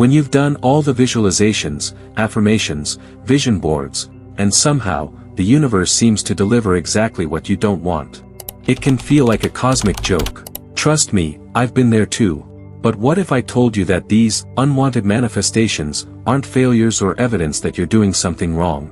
When you've done all the visualizations, affirmations, vision boards, and somehow, the universe seems to deliver exactly what you don't want. It can feel like a cosmic joke. Trust me, I've been there too. But what if I told you that these unwanted manifestations aren't failures or evidence that you're doing something wrong?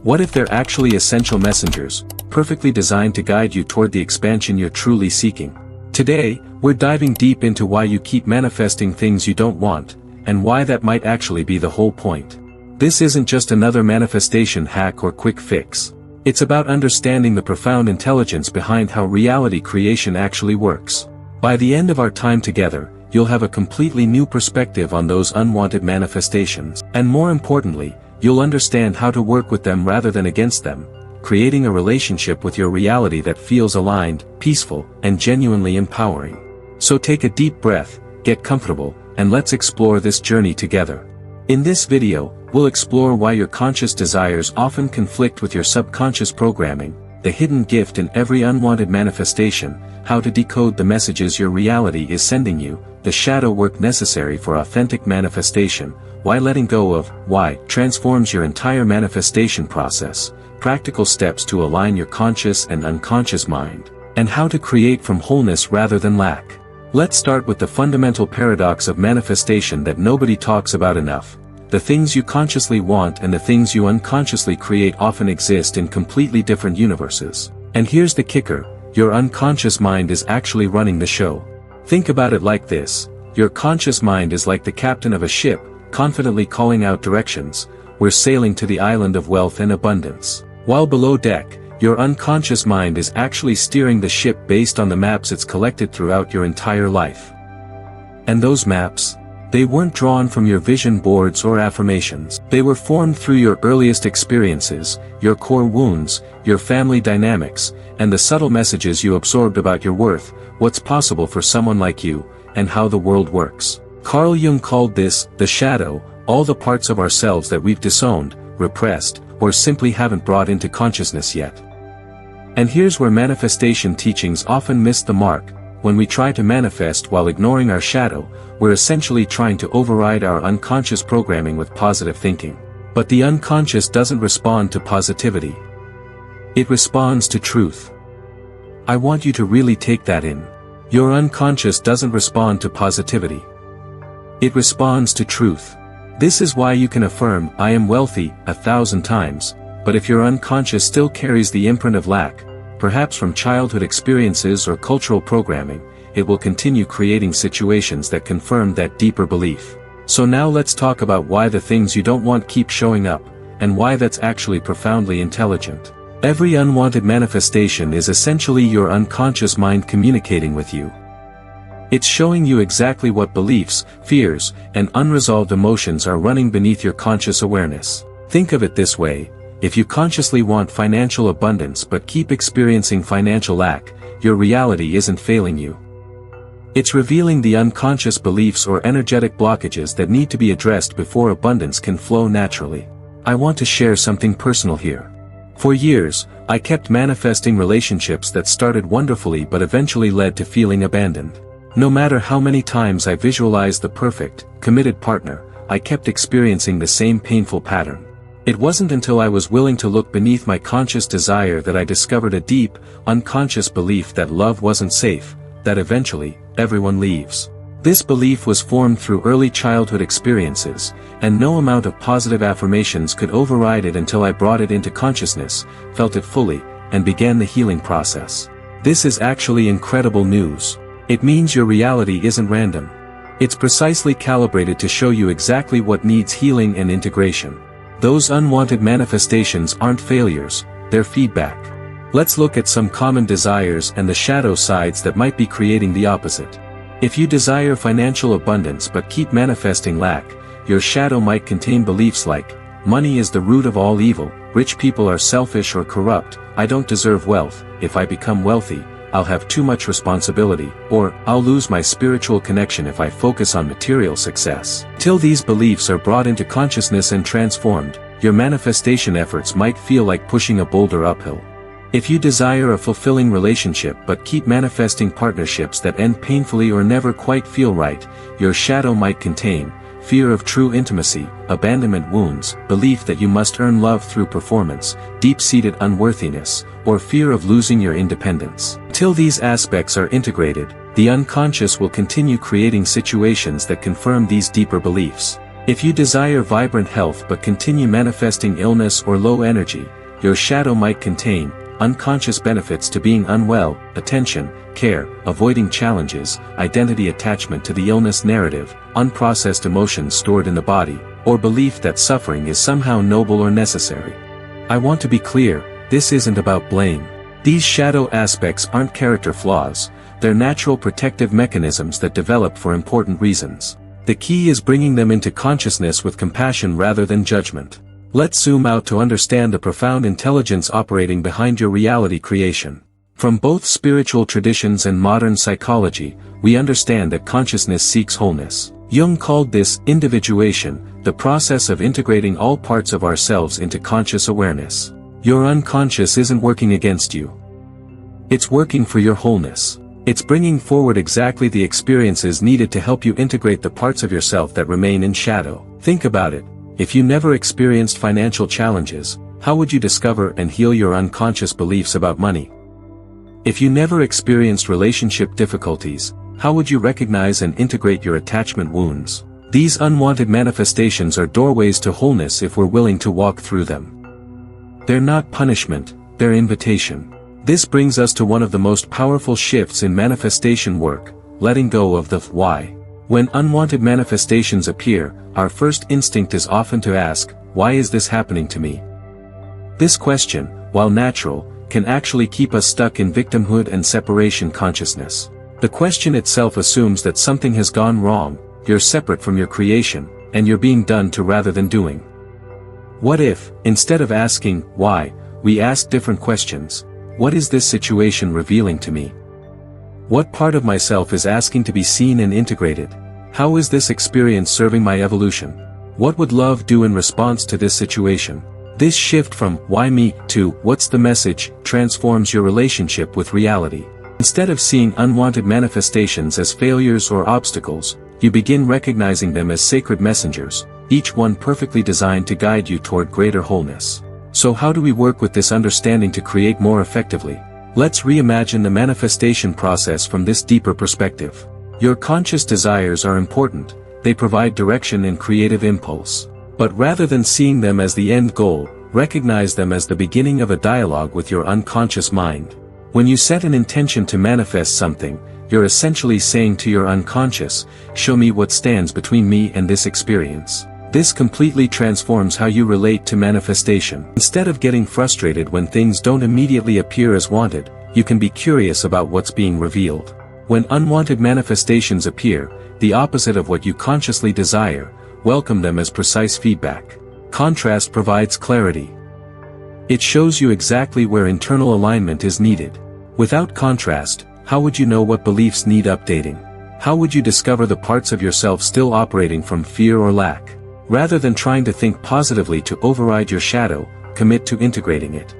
What if they're actually essential messengers, perfectly designed to guide you toward the expansion you're truly seeking? Today, we're diving deep into why you keep manifesting things you don't want, and why that might actually be the whole point. This isn't just another manifestation hack or quick fix. It's about understanding the profound intelligence behind how reality creation actually works. By the end of our time together, you'll have a completely new perspective on those unwanted manifestations. And more importantly, you'll understand how to work with them rather than against them, creating a relationship with your reality that feels aligned, peaceful, and genuinely empowering. So take a deep breath, get comfortable, and let's explore this journey together. In this video, we'll explore why your conscious desires often conflict with your subconscious programming, the hidden gift in every unwanted manifestation, how to decode the messages your reality is sending you, the shadow work necessary for authentic manifestation, why letting go of why transforms your entire manifestation process, practical steps to align your conscious and unconscious mind, and how to create from wholeness rather than lack. Let's start with the fundamental paradox of manifestation that nobody talks about enough. The things you consciously want and the things you unconsciously create often exist in completely different universes. And here's the kicker, your unconscious mind is actually running the show. Think about it like this, your conscious mind is like the captain of a ship, confidently calling out directions, we're sailing to the island of wealth and abundance. While below deck, your unconscious mind is actually steering the ship based on the maps it's collected throughout your entire life. And those maps? They weren't drawn from your vision boards or affirmations. They were formed through your earliest experiences, your core wounds, your family dynamics, and the subtle messages you absorbed about your worth, what's possible for someone like you, and how the world works. Carl Jung called this, the shadow, all the parts of ourselves that we've disowned, repressed, or simply haven't brought into consciousness yet. And here's where manifestation teachings often miss the mark. When we try to manifest while ignoring our shadow, we're essentially trying to override our unconscious programming with positive thinking. But the unconscious doesn't respond to positivity. It responds to truth. I want you to really take that in. Your unconscious doesn't respond to positivity. It responds to truth. This is why you can affirm, I am wealthy, 1,000 times, but if your unconscious still carries the imprint of lack, perhaps from childhood experiences or cultural programming, it will continue creating situations that confirm that deeper belief. So now let's talk about why the things you don't want keep showing up, and why that's actually profoundly intelligent. Every unwanted manifestation is essentially your unconscious mind communicating with you. It's showing you exactly what beliefs, fears, and unresolved emotions are running beneath your conscious awareness. Think of it this way. If you consciously want financial abundance but keep experiencing financial lack, your reality isn't failing you. It's revealing the unconscious beliefs or energetic blockages that need to be addressed before abundance can flow naturally. I want to share something personal here. For years, I kept manifesting relationships that started wonderfully but eventually led to feeling abandoned. No matter how many times I visualized the perfect, committed partner, I kept experiencing the same painful pattern. It wasn't until I was willing to look beneath my conscious desire that I discovered a deep, unconscious belief that love wasn't safe, that eventually, everyone leaves. This belief was formed through early childhood experiences, and no amount of positive affirmations could override it until I brought it into consciousness, felt it fully, and began the healing process. This is actually incredible news. It means your reality isn't random. It's precisely calibrated to show you exactly what needs healing and integration. Those unwanted manifestations aren't failures, they're feedback. Let's look at some common desires and the shadow sides that might be creating the opposite. If you desire financial abundance but keep manifesting lack, your shadow might contain beliefs like, money is the root of all evil, rich people are selfish or corrupt, I don't deserve wealth, if I become wealthy, I'll have too much responsibility, or, I'll lose my spiritual connection if I focus on material success. Till these beliefs are brought into consciousness and transformed, your manifestation efforts might feel like pushing a boulder uphill. If you desire a fulfilling relationship but keep manifesting partnerships that end painfully or never quite feel right, your shadow might contain fear of true intimacy, abandonment wounds, belief that you must earn love through performance, deep-seated unworthiness, or fear of losing your independence. Till these aspects are integrated, the unconscious will continue creating situations that confirm these deeper beliefs. If you desire vibrant health but continue manifesting illness or low energy, your shadow might contain unconscious benefits to being unwell, attention, care, avoiding challenges, identity attachment to the illness narrative, unprocessed emotions stored in the body, or belief that suffering is somehow noble or necessary. I want to be clear, this isn't about blame. These shadow aspects aren't character flaws, they're natural protective mechanisms that develop for important reasons. The key is bringing them into consciousness with compassion rather than judgment. Let's zoom out to understand the profound intelligence operating behind your reality creation. From both spiritual traditions and modern psychology, we understand that consciousness seeks wholeness. Jung called this individuation, the process of integrating all parts of ourselves into conscious awareness. Your unconscious isn't working against you. It's working for your wholeness. It's bringing forward exactly the experiences needed to help you integrate the parts of yourself that remain in shadow. Think about it. If you never experienced financial challenges, how would you discover and heal your unconscious beliefs about money? If you never experienced relationship difficulties, how would you recognize and integrate your attachment wounds? These unwanted manifestations are doorways to wholeness if we're willing to walk through them. They're not punishment, they're invitation. This brings us to one of the most powerful shifts in manifestation work, letting go of the why. When unwanted manifestations appear, our first instinct is often to ask, why is this happening to me? This question, while natural, can actually keep us stuck in victimhood and separation consciousness. The question itself assumes that something has gone wrong, you're separate from your creation, and you're being done to rather than doing. What if, instead of asking, why, we ask different questions? What is this situation revealing to me? What part of myself is asking to be seen and integrated? How is this experience serving my evolution? What would love do in response to this situation? This shift from, why me, to, what's the message, transforms your relationship with reality. Instead of seeing unwanted manifestations as failures or obstacles, you begin recognizing them as sacred messengers, each one perfectly designed to guide you toward greater wholeness. So how do we work with this understanding to create more effectively? Let's reimagine the manifestation process from this deeper perspective. Your conscious desires are important, they provide direction and creative impulse. But rather than seeing them as the end goal, recognize them as the beginning of a dialogue with your unconscious mind. When you set an intention to manifest something, you're essentially saying to your unconscious, show me what stands between me and this experience. This completely transforms how you relate to manifestation. Instead of getting frustrated when things don't immediately appear as wanted, you can be curious about what's being revealed. When unwanted manifestations appear, the opposite of what you consciously desire, welcome them as precise feedback. Contrast provides clarity. It shows you exactly where internal alignment is needed. Without contrast, how would you know what beliefs need updating? How would you discover the parts of yourself still operating from fear or lack? Rather than trying to think positively to override your shadow, commit to integrating it.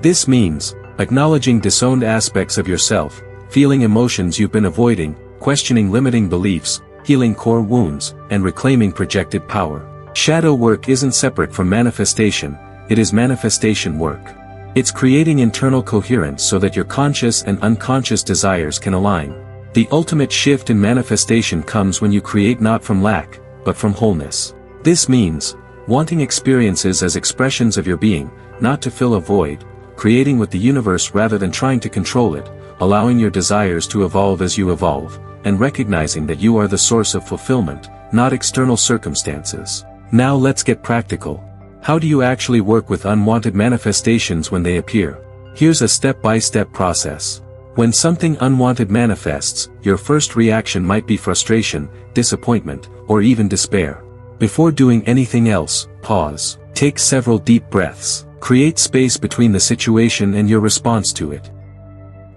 This means acknowledging disowned aspects of yourself, feeling emotions you've been avoiding, questioning limiting beliefs, healing core wounds, and reclaiming projected power. Shadow work isn't separate from manifestation, it is manifestation work. It's creating internal coherence so that your conscious and unconscious desires can align. The ultimate shift in manifestation comes when you create not from lack, but from wholeness. This means wanting experiences as expressions of your being, not to fill a void, creating with the universe rather than trying to control it, allowing your desires to evolve as you evolve, and recognizing that you are the source of fulfillment, not external circumstances. Now let's get practical. How do you actually work with unwanted manifestations when they appear? Here's a step-by-step process. When something unwanted manifests, your first reaction might be frustration, disappointment, or even despair. Before doing anything else, pause. Take several deep breaths. Create space between the situation and your response to it.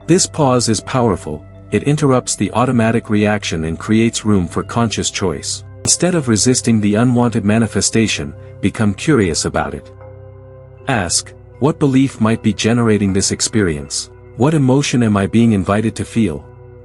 This pause is powerful. It interrupts the automatic reaction and creates room for conscious choice. Instead of resisting the unwanted manifestation, become curious about it. Ask, what belief might be generating this experience? What emotion am I being invited to feel?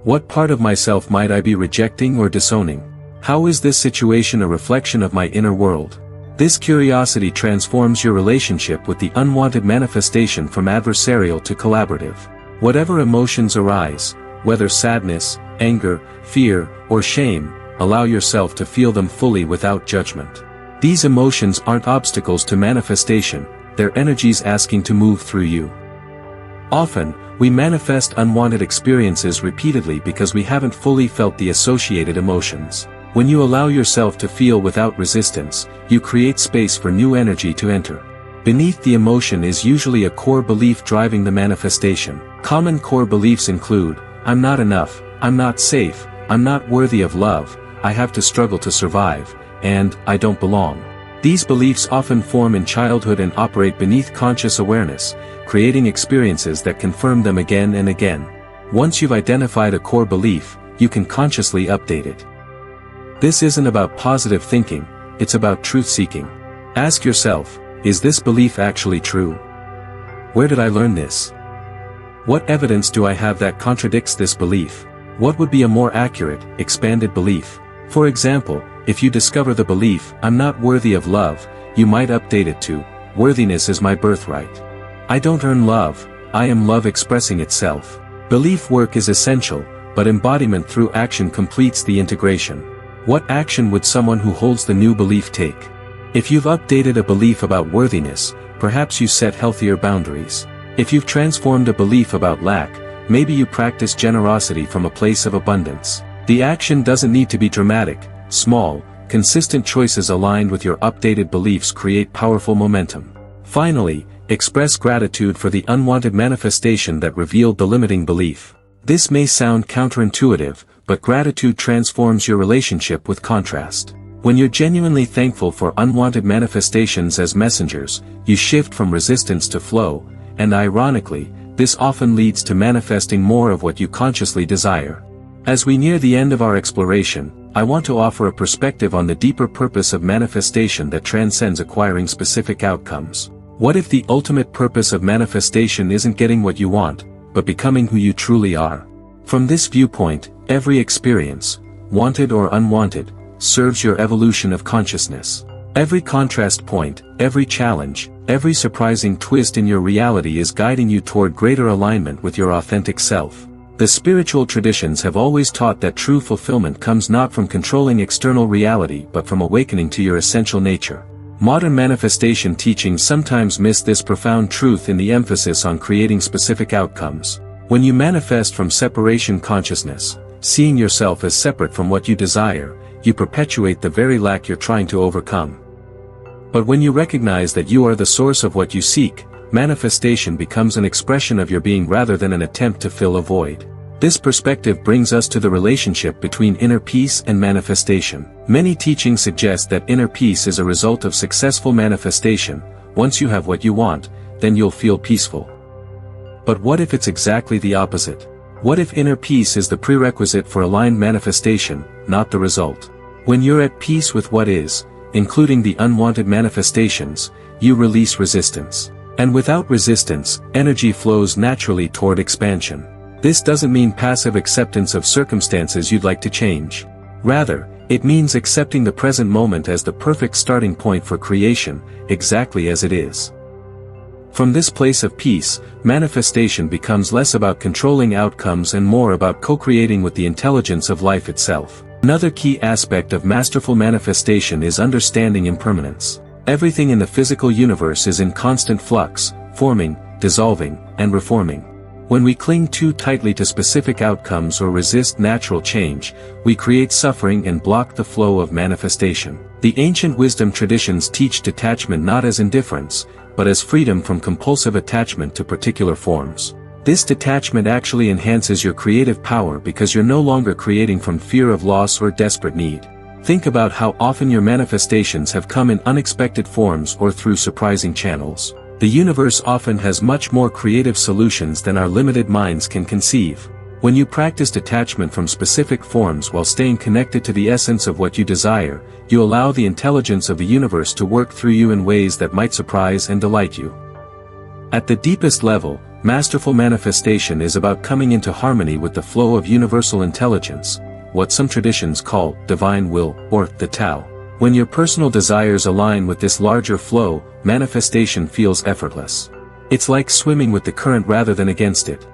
What part of myself might I be rejecting or disowning? How is this situation a reflection of my inner world? This curiosity transforms your relationship with the unwanted manifestation from adversarial to collaborative. Whatever emotions arise, whether sadness, anger, fear, or shame, allow yourself to feel them fully without judgment. These emotions aren't obstacles to manifestation, they're energies asking to move through you. Often, we manifest unwanted experiences repeatedly because we haven't fully felt the associated emotions. When you allow yourself to feel without resistance, you create space for new energy to enter. Beneath the emotion is usually a core belief driving the manifestation. Common core beliefs include, I'm not enough, I'm not safe, I'm not worthy of love, I have to struggle to survive, and I don't belong. These beliefs often form in childhood and operate beneath conscious awareness, creating experiences that confirm them again and again. Once you've identified a core belief, you can consciously update it. This isn't about positive thinking, it's about truth-seeking. Ask yourself, is this belief actually true? Where did I learn this? What evidence do I have that contradicts this belief? What would be a more accurate, expanded belief? For example, if you discover the belief, I'm not worthy of love, you might update it to, worthiness is my birthright. I don't earn love, I am love expressing itself. Belief work is essential, but embodiment through action completes the integration. What action would someone who holds the new belief take? If you've updated a belief about worthiness, perhaps you set healthier boundaries. If you've transformed a belief about lack, maybe you practice generosity from a place of abundance. The action doesn't need to be dramatic, small, consistent choices aligned with your updated beliefs create powerful momentum. Finally, express gratitude for the unwanted manifestation that revealed the limiting belief. This may sound counterintuitive, but gratitude transforms your relationship with contrast. When you're genuinely thankful for unwanted manifestations as messengers, you shift from resistance to flow, and ironically, this often leads to manifesting more of what you consciously desire. As we near the end of our exploration, I want to offer a perspective on the deeper purpose of manifestation that transcends acquiring specific outcomes. What if the ultimate purpose of manifestation isn't getting what you want, but becoming who you truly are? From this viewpoint, every experience, wanted or unwanted, serves your evolution of consciousness. Every contrast point, every challenge, every surprising twist in your reality is guiding you toward greater alignment with your authentic self. The spiritual traditions have always taught that true fulfillment comes not from controlling external reality but from awakening to your essential nature. Modern manifestation teachings sometimes miss this profound truth in the emphasis on creating specific outcomes. When you manifest from separation consciousness, seeing yourself as separate from what you desire, you perpetuate the very lack you're trying to overcome. But when you recognize that you are the source of what you seek, manifestation becomes an expression of your being rather than an attempt to fill a void. This perspective brings us to the relationship between inner peace and manifestation. Many teachings suggest that inner peace is a result of successful manifestation. Once you have what you want, then you'll feel peaceful. But what if it's exactly the opposite? What if inner peace is the prerequisite for aligned manifestation, not the result? When you're at peace with what is, including the unwanted manifestations, you release resistance. And without resistance, energy flows naturally toward expansion. This doesn't mean passive acceptance of circumstances you'd like to change. Rather, it means accepting the present moment as the perfect starting point for creation, exactly as it is. From this place of peace, manifestation becomes less about controlling outcomes and more about co-creating with the intelligence of life itself. Another key aspect of masterful manifestation is understanding impermanence. Everything in the physical universe is in constant flux, forming, dissolving, and reforming. When we cling too tightly to specific outcomes or resist natural change, we create suffering and block the flow of manifestation. The ancient wisdom traditions teach detachment not as indifference, but as freedom from compulsive attachment to particular forms. This detachment actually enhances your creative power because you're no longer creating from fear of loss or desperate need. Think about how often your manifestations have come in unexpected forms or through surprising channels. The universe often has much more creative solutions than our limited minds can conceive. When you practice detachment from specific forms while staying connected to the essence of what you desire, you allow the intelligence of the universe to work through you in ways that might surprise and delight you. At the deepest level, masterful manifestation is about coming into harmony with the flow of universal intelligence, what some traditions call divine will, or the Tao. When your personal desires align with this larger flow, manifestation feels effortless. It's like swimming with the current rather than against it.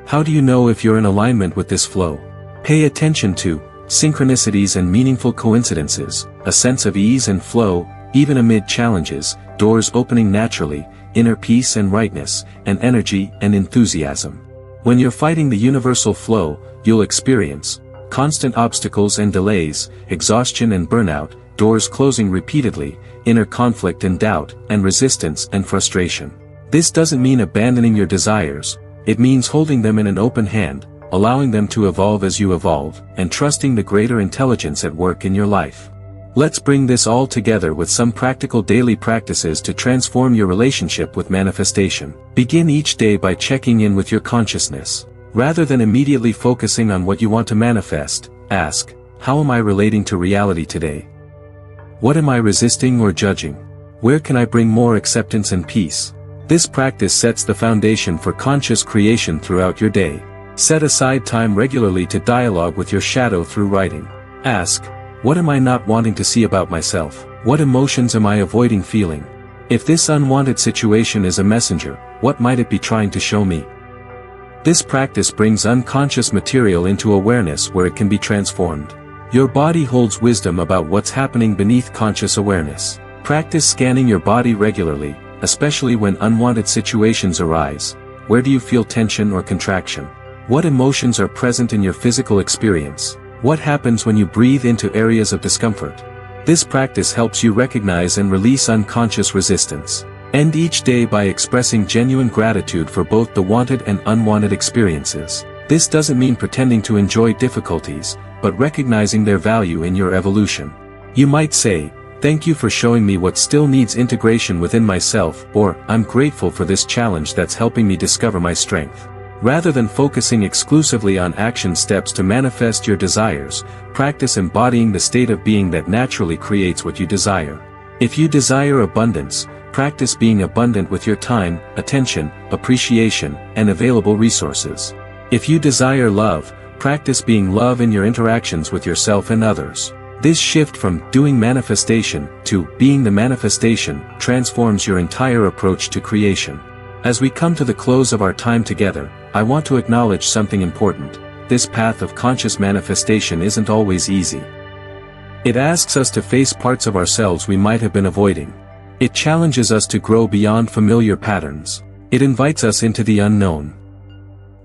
How do you know if you're in alignment with this flow? Pay attention to synchronicities and meaningful coincidences, a sense of ease and flow, even amid challenges, doors opening naturally, inner peace and rightness, and energy and enthusiasm. When you're fighting the universal flow, you'll experience constant obstacles and delays, exhaustion and burnout, doors closing repeatedly, inner conflict and doubt, and resistance and frustration. This doesn't mean abandoning your desires, it means holding them in an open hand, allowing them to evolve as you evolve, and trusting the greater intelligence at work in your life. Let's bring this all together with some practical daily practices to transform your relationship with manifestation. Begin each day by checking in with your consciousness. Rather than immediately focusing on what you want to manifest, ask, how am I relating to reality today? What am I resisting or judging? Where can I bring more acceptance and peace? This practice sets the foundation for conscious creation throughout your day. Set aside time regularly to dialogue with your shadow through writing. Ask, what am I not wanting to see about myself? What emotions am I avoiding feeling? If this unwanted situation is a messenger, what might it be trying to show me? This practice brings unconscious material into awareness where it can be transformed. Your body holds wisdom about what's happening beneath conscious awareness. Practice scanning your body regularly, especially when unwanted situations arise. Where do you feel tension or contraction? What emotions are present in your physical experience? What happens when you breathe into areas of discomfort? This practice helps you recognize and release unconscious resistance. End each day by expressing genuine gratitude for both the wanted and unwanted experiences. This doesn't mean pretending to enjoy difficulties, but recognizing their value in your evolution. You might say, thank you for showing me what still needs integration within myself, or, I'm grateful for this challenge that's helping me discover my strength. Rather than focusing exclusively on action steps to manifest your desires, practice embodying the state of being that naturally creates what you desire. If you desire abundance, practice being abundant with your time, attention, appreciation, and available resources. If you desire love, practice being love in your interactions with yourself and others. This shift from doing manifestation to being the manifestation transforms your entire approach to creation. As we come to the close of our time together, I want to acknowledge something important. This path of conscious manifestation isn't always easy. It asks us to face parts of ourselves we might have been avoiding. It challenges us to grow beyond familiar patterns. It invites us into the unknown.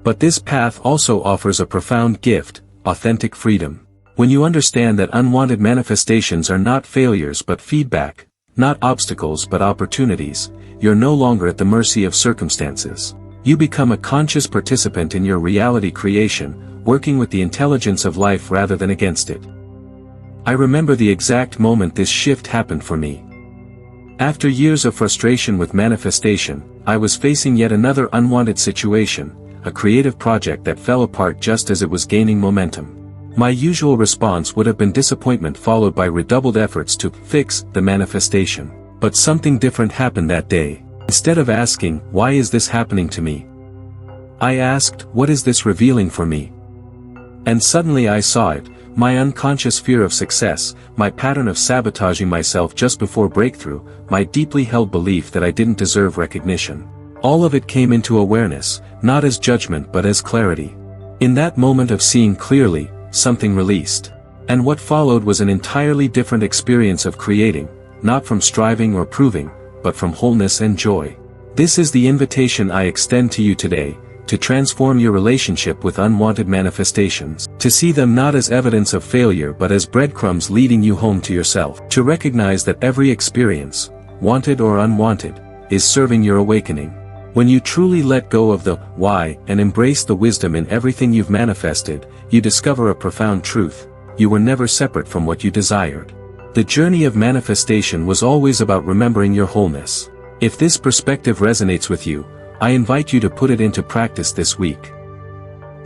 But this path also offers a profound gift, authentic freedom. When you understand that unwanted manifestations are not failures but feedback, not obstacles but opportunities, you're no longer at the mercy of circumstances. You become a conscious participant in your reality creation, working with the intelligence of life rather than against it. I remember the exact moment this shift happened for me. After years of frustration with manifestation, I was facing yet another unwanted situation, a creative project that fell apart just as it was gaining momentum. My usual response would have been disappointment followed by redoubled efforts to fix the manifestation. But something different happened that day. Instead of asking, why is this happening to me? I asked, what is this revealing for me? And suddenly I saw it, my unconscious fear of success, my pattern of sabotaging myself just before breakthrough, my deeply held belief that I didn't deserve recognition. All of it came into awareness, not as judgment but as clarity. In that moment of seeing clearly, something released. And what followed was an entirely different experience of creating, not from striving or proving, but from wholeness and joy. This is the invitation I extend to you today, to transform your relationship with unwanted manifestations, to see them not as evidence of failure but as breadcrumbs leading you home to yourself, to recognize that every experience, wanted or unwanted, is serving your awakening. When you truly let go of the why and embrace the wisdom in everything you've manifested, you discover a profound truth: you were never separate from what you desired. The journey of manifestation was always about remembering your wholeness. If this perspective resonates with you, I invite you to put it into practice this week.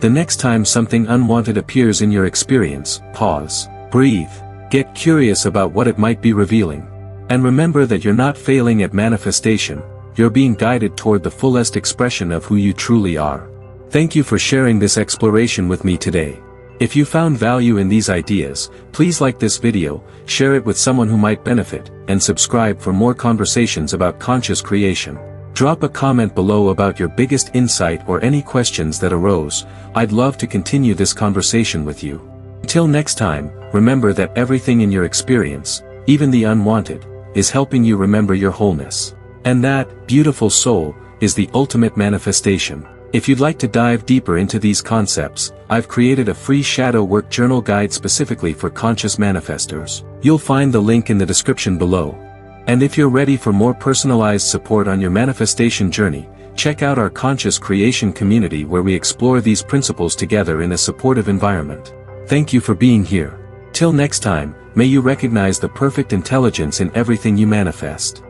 The next time something unwanted appears in your experience, pause, breathe, get curious about what it might be revealing. And remember that you're not failing at manifestation, you're being guided toward the fullest expression of who you truly are. Thank you for sharing this exploration with me today. If you found value in these ideas, please like this video, share it with someone who might benefit, and subscribe for more conversations about conscious creation. Drop a comment below about your biggest insight or any questions that arose. I'd love to continue this conversation with you. Until next time, remember that everything in your experience, even the unwanted, is helping you remember your wholeness. And that, beautiful soul, is the ultimate manifestation. If you'd like to dive deeper into these concepts, I've created a free shadow work journal guide specifically for conscious manifestors. You'll find the link in the description below. And if you're ready for more personalized support on your manifestation journey, check out our conscious creation community where we explore these principles together in a supportive environment. Thank you for being here. Till next time, may you recognize the perfect intelligence in everything you manifest.